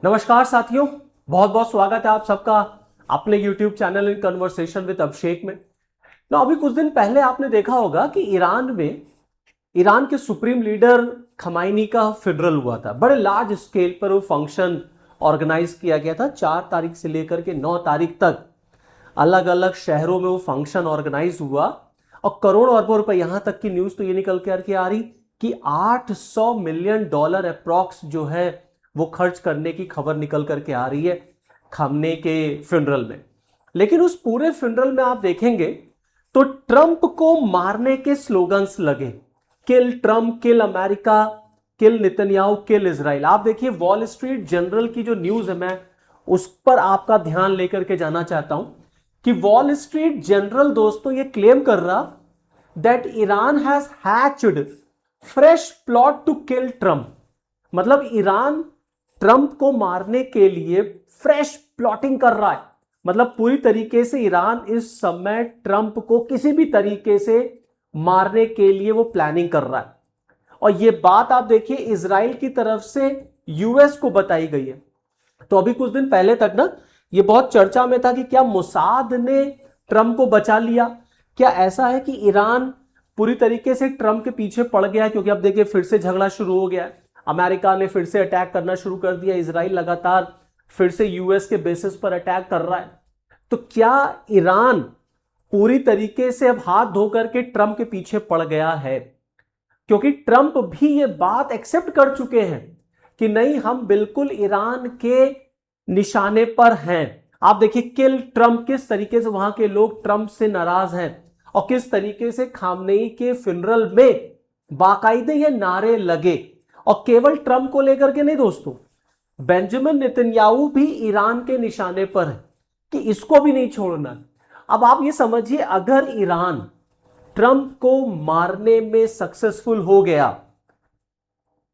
नमस्कार साथियों, बहुत बहुत स्वागत है आप सबका अपने YouTube channel in conversation with Abhishek में। ना अभी कुछ दिन पहले आपने देखा होगा कि ईरान के सुप्रीम लीडर खमाइनी का फ्यूनरल हुआ था। बड़े लार्ज स्केल पर वो फंक्शन ऑर्गेनाइज किया गया था। 4 तारीख से लेकर के 9 तारीख तक अलग अलग शहरों में वो फंक्शन ऑर्गेनाइज हुआ और करोड़ अरबों रुपए, यहां तक की न्यूज तो ये निकल के आ रही कि $800 मिलियन अप्रॉक्स जो है वो खर्च करने की खबर निकल करके आ रही है खमने के फ्यूनरल में। लेकिन उस पूरे फ्यूनरल में आप देखेंगे तो ट्रंप को मारने के स्लोगन्स लगे, किल ट्रंप, किल अमेरिका, किल नेतन्याहू, किल इजराइल। आप देखिए वॉल स्ट्रीट जर्नल की जो न्यूज है, मैं उस पर आपका ध्यान लेकर के जाना चाहता हूं कि वॉल स्ट्रीट जर्नल दोस्तों ये क्लेम कर रहा that Iran has hatched fresh plot to kill Trump. मतलब ईरान ट्रंप को मारने के लिए फ्रेश प्लॉटिंग कर रहा है। मतलब पूरी तरीके से ईरान इस समय ट्रंप को किसी भी तरीके से मारने के लिए वो प्लानिंग कर रहा है। और ये बात आप देखिए इजराइल की तरफ से यूएस को बताई गई है। तो अभी कुछ दिन पहले तक ना ये बहुत चर्चा में था कि क्या मोसाद ने ट्रंप को बचा लिया। क्या ऐसा है कि ईरान पूरी तरीके से ट्रंप के पीछे पड़ गया, क्योंकि अब देखिए फिर से झगड़ा शुरू हो गया है। अमेरिका ने फिर से अटैक करना शुरू कर दिया, इजराइल लगातार फिर से यूएस के बेसिस पर अटैक कर रहा है। तो क्या ईरान पूरी तरीके से अब हाथ धोकर के ट्रंप के पीछे पड़ गया है? क्योंकि ट्रंप भी ये बात एक्सेप्ट कर चुके हैं कि नहीं, हम बिल्कुल ईरान के निशाने पर हैं। आप देखिए किल ट्रंप, किस तरीके से वहां के लोग ट्रंप से नाराज हैं और किस तरीके से खामनेई के फ्यूनरल में बाकायदे ये नारे लगे। और केवल ट्रंप को लेकर के नहीं दोस्तों, बेंजामिन नेतन्याहू भी ईरान के निशाने पर है कि इसको भी नहीं छोड़ना। अब आप ये समझिए, अगर ईरान ट्रंप को मारने में सक्सेसफुल हो गया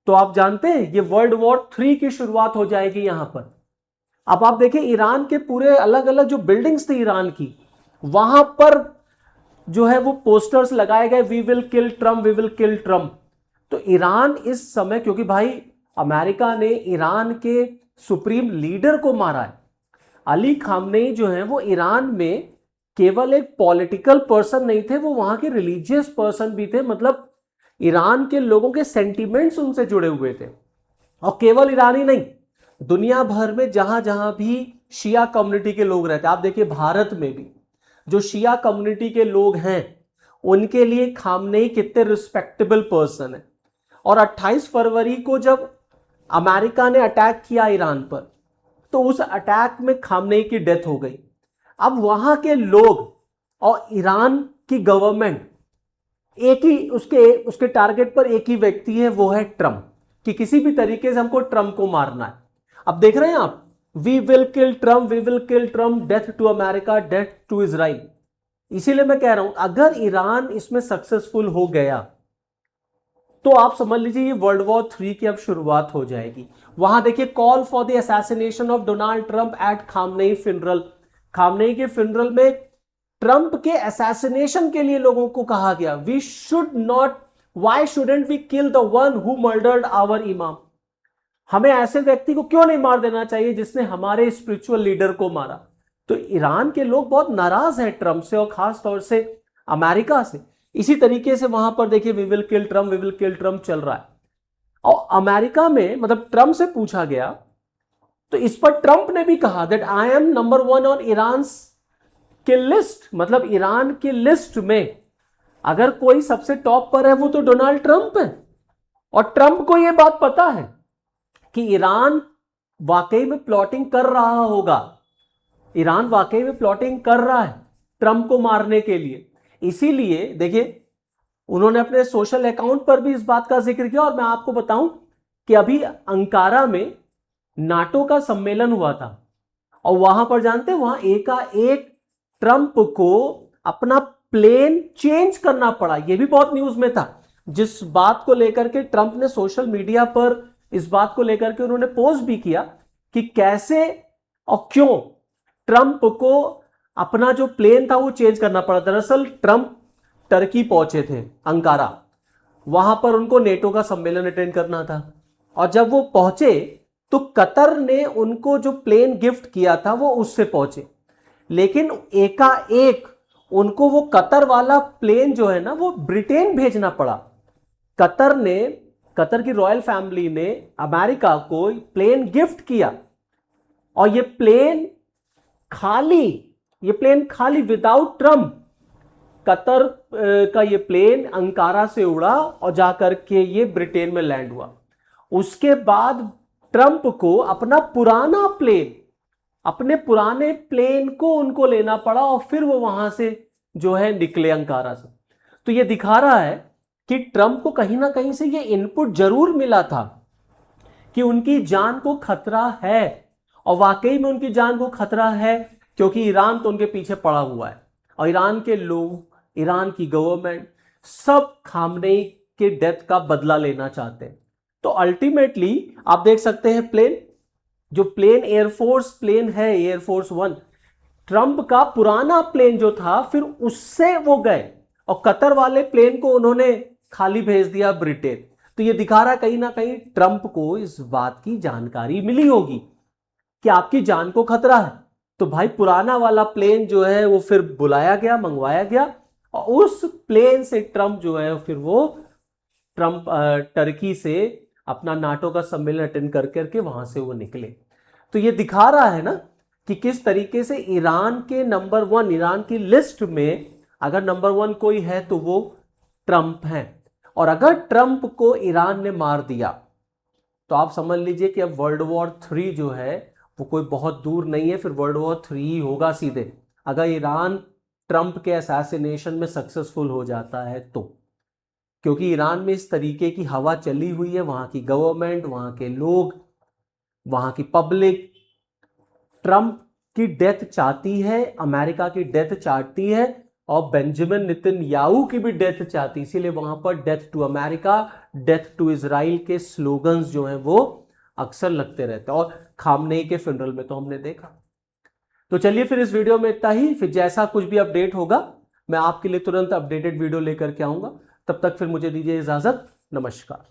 तो आप जानते हैं ये वर्ल्ड वॉर 3 की शुरुआत हो जाएगी यहां पर। अब आप देखिए ईरान के पूरे अलग अलग जो बिल्डिंग्स थी ईरान की, वहां पर जो है वो पोस्टर्स लगाए गए, we will kill Trump, we will kill Trump. तो ईरान इस समय, क्योंकि भाई अमेरिका ने ईरान के सुप्रीम लीडर को मारा है। अली खामनेई जो है वो ईरान में केवल एक पॉलिटिकल पर्सन नहीं थे, वो वहां के रिलीजियस पर्सन भी थे। मतलब ईरान के लोगों के सेंटिमेंट्स उनसे जुड़े हुए थे। और केवल ईरान ही नहीं, दुनिया भर में जहां जहां भी शिया कम्युनिटी के लोग रहते हैं, आप देखिए भारत में भी जो शिया कम्युनिटी के लोग हैं उनके लिए खामनेई कितने रिस्पेक्टेबल पर्सन है। और 28 फरवरी को जब अमेरिका ने अटैक किया ईरान पर, तो उस अटैक में खामनेई की डेथ हो गई। अब वहां के लोग और ईरान की गवर्नमेंट एक ही उसके उसके टारगेट पर एक ही व्यक्ति है, वो है ट्रंप, कि किसी भी तरीके से हमको ट्रंप को मारना है। अब देख रहे हैं आप, we will kill Trump, we will kill Trump, death to America, death to Israel. इसीलिए मैं कह रहा हूं अगर ईरान इसमें सक्सेसफुल हो गया तो आप समझ लीजिए ये वर्ल्ड वॉर 3 की अब शुरुआत हो जाएगी। वहां देखिए call for the assassination of Donald Trump at Khamenei funeral. Khamenei के फ्यूनरल में ट्रंप के असैसिनेशन के लिए लोगों को कहा गया, we should not, why shouldn't we kill the one who murdered our imam. हमें ऐसे व्यक्ति को क्यों नहीं मार देना चाहिए जिसने हमारे स्पिरिचुअल लीडर को मारा। तो ईरान के लोग बहुत नाराज हैं ट्रंप से और खास तौर से अमेरिका से। इसी तरीके से वहां पर देखिए we will kill Trump, we will kill Trump चल रहा है। और अमेरिका में मतलब ट्रंप से पूछा गया तो इस पर ट्रंप ने भी कहा that I am number 1 on Iran के लिस्ट। मतलब ईरान की लिस्ट में अगर कोई सबसे टॉप पर है वो तो डोनाल्ड ट्रंप है। और ट्रंप को यह बात पता है कि ईरान वाकई में प्लॉटिंग कर रहा होगा, ईरान वाकई में प्लॉटिंग कर रहा है ट्रंप को मारने के लिए। इसीलिए देखिए उन्होंने अपने सोशल अकाउंट पर भी इस बात का जिक्र किया। और मैं आपको बताऊं कि अभी अंकारा में नाटो का सम्मेलन हुआ था और वहां पर जानते हैं वहां एकाएक ट्रंप को अपना प्लेन चेंज करना पड़ा। यह भी बहुत न्यूज में था, जिस बात को लेकर के ट्रंप ने सोशल मीडिया पर इस बात को लेकर के उन्होंने पोस्ट भी किया कि कैसे और क्यों ट्रंप को अपना जो प्लेन था वो चेंज करना पड़ा। दरअसल ट्रंप टर्की पहुंचे थे, अंकारा, वहां पर उनको नेटो का सम्मेलन अटेंड करना था। और जब वो पहुंचे तो कतर ने उनको जो प्लेन गिफ्ट किया था वो उससे पहुंचे, लेकिन एकाएक उनको वो कतर वाला प्लेन जो है ना वो ब्रिटेन भेजना पड़ा। कतर की रॉयल फैमिली ने अमेरिका को प्लेन गिफ्ट किया और खाली ये प्लेन खाली विदाउट ट्रम्प कतर का ये प्लेन अंकारा से उड़ा और जाकर के ये ब्रिटेन में लैंड हुआ। उसके बाद ट्रम्प को अपने पुराने प्लेन को उनको लेना पड़ा और फिर वो वहां से जो है निकले अंकारा से। तो ये दिखा रहा है कि ट्रम्प को कहीं ना कहीं से ये इनपुट जरूर मिला था कि उनकी जान को खतरा है, और वाकई में उनकी जान को खतरा है, क्योंकि ईरान तो उनके पीछे पड़ा हुआ है और ईरान के लोग, ईरान की गवर्नमेंट सब खामनेई के डेथ का बदला लेना चाहते हैं। तो अल्टीमेटली आप देख सकते हैं प्लेन एयरफोर्स प्लेन है, एयरफोर्स 1, ट्रंप का पुराना प्लेन जो था फिर उससे वो गए और कतर वाले प्लेन को उन्होंने खाली भेज दिया ब्रिटेन। तो ये दिखा रहा है कहीं ना कहीं ट्रंप को इस बात की जानकारी मिली होगी कि आपकी जान को खतरा है। तो भाई पुराना वाला प्लेन जो है वो फिर बुलाया गया, मंगवाया गया, और उस प्लेन से ट्रंप जो है फिर वो टर्की से अपना नाटो का सम्मेलन अटेंड कर करके वहां से वो निकले। तो ये दिखा रहा है ना कि किस तरीके से ईरान की लिस्ट में अगर नंबर 1 कोई है तो वो ट्रंप है। और अगर ट्रंप को ईरान ने मार दिया तो आप समझ लीजिए कि अब वर्ल्ड वॉर 3 जो है वो कोई बहुत दूर नहीं है, फिर वर्ल्ड वॉर 3 ही होगा सीधे, अगर ईरान ट्रंप के असैसिनेशन में सक्सेसफुल हो जाता है तो। क्योंकि ईरान में इस तरीके की हवा चली हुई है, वहां की गवर्नमेंट, वहां के लोग, वहां की पब्लिक ट्रंप की डेथ चाहती है, अमेरिका की डेथ चाहती है, और बेंजामिन नेतन्याहू की भी डेथ चाहती है। इसीलिए वहां पर death to America, death to Israel के स्लोगन्स जो हैं वो अक्सर लगते रहते हैं, और खामनेई के फ्यूनरल में तो हमने देखा। तो चलिए फिर इस वीडियो में इतना ही, फिर जैसा कुछ भी अपडेट होगा मैं आपके लिए तुरंत अपडेटेड वीडियो लेकर के आऊंगा। तब तक फिर मुझे दीजिए इजाजत, नमस्कार।